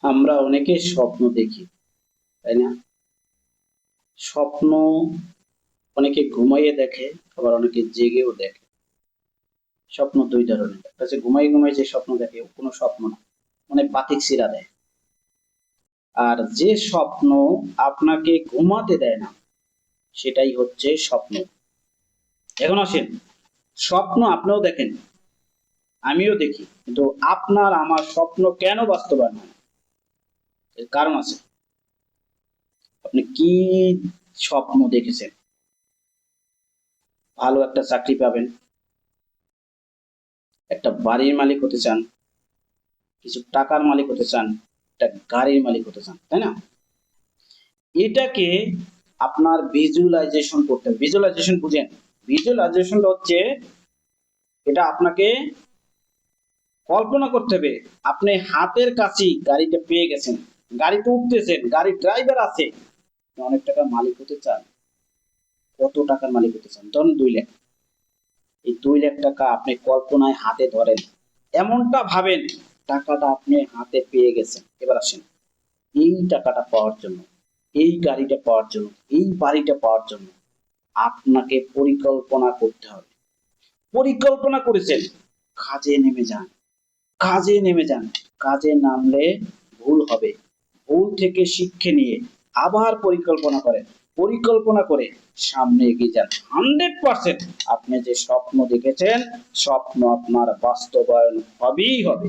আমরা অনেকে স্বপ্ন দেখি, তাই না? স্বপ্ন অনেকে ঘুমাইয়ে দেখে, আবার অনেকে জেগেও দেখে। স্বপ্ন দুই ধরনের, একটা হচ্ছে ঘুমাই ঘুমাই যে স্বপ্ন দেখে, ও কোনো স্বপ্ন না, মানে বাতিক সিরা দেয়। আর যে স্বপ্ন আপনাকে ঘুমাতে দেয় না, সেটাই হচ্ছে স্বপ্ন। এখন আসেন, স্বপ্ন আপনিও দেখেন, আমিও দেখি, কিন্তু আপনার আমার স্বপ্ন কেন বাস্তবায়ন হয় না? এর কারণ আছে। আপনি কি স্বপ্ন দেখেছেন? ভালো একটা চাকরি পাবেন, একটা বাড়ির মালিক হতে চান, কিছু টাকার মালিক হতে চান, একটা গাড়ির মালিক হতে চান, তাই না? এটাকে আপনার ভিজুয়ালাইজেশন করতে হবে। ভিজুয়ালাইজেশন বুঝেন? ভিজুয়ালাইজেশনটা হচ্ছে, এটা আপনাকে কল্পনা করতে হবে। আপনি হাতের কাছেই গাড়িটা পেয়ে গেছেন, গাড়িতে উঠতেছেন, গাড়ির ড্রাইভার আছে। আপনি অনেক টাকার মালিক হতে চান। কত টাকার মালিক হতে চান? ধরুন 2 লাখ। এই 2 লাখ টাকা আপনি কল্পনায় হাতে ধরেন, এমনটা ভাবেন টাকাটা আপনি হাতে পেয়ে গেছেন। এবার আসেন, এই টাকাটা পাওয়ার জন্য, এই গাড়িটা পাওয়ার জন্য, এই বাড়িটা পাওয়ার জন্য আপনাকে পরিকল্পনা করতে হবে। পরিকল্পনা করেছেন, কাজে নেমে যান, কাজে নেমে যান। কাজে নামলে ভুল হবে, ভুল থেকে শিক্ষা নিয়ে আবার পরিকল্পনা করেন, পরিকল্পনা করে সামনে এগিয়ে যান। 100% আপনি যে স্বপ্ন দেখেছেন, স্বপ্ন আপনার বাস্তবায়ন হবেই হবে।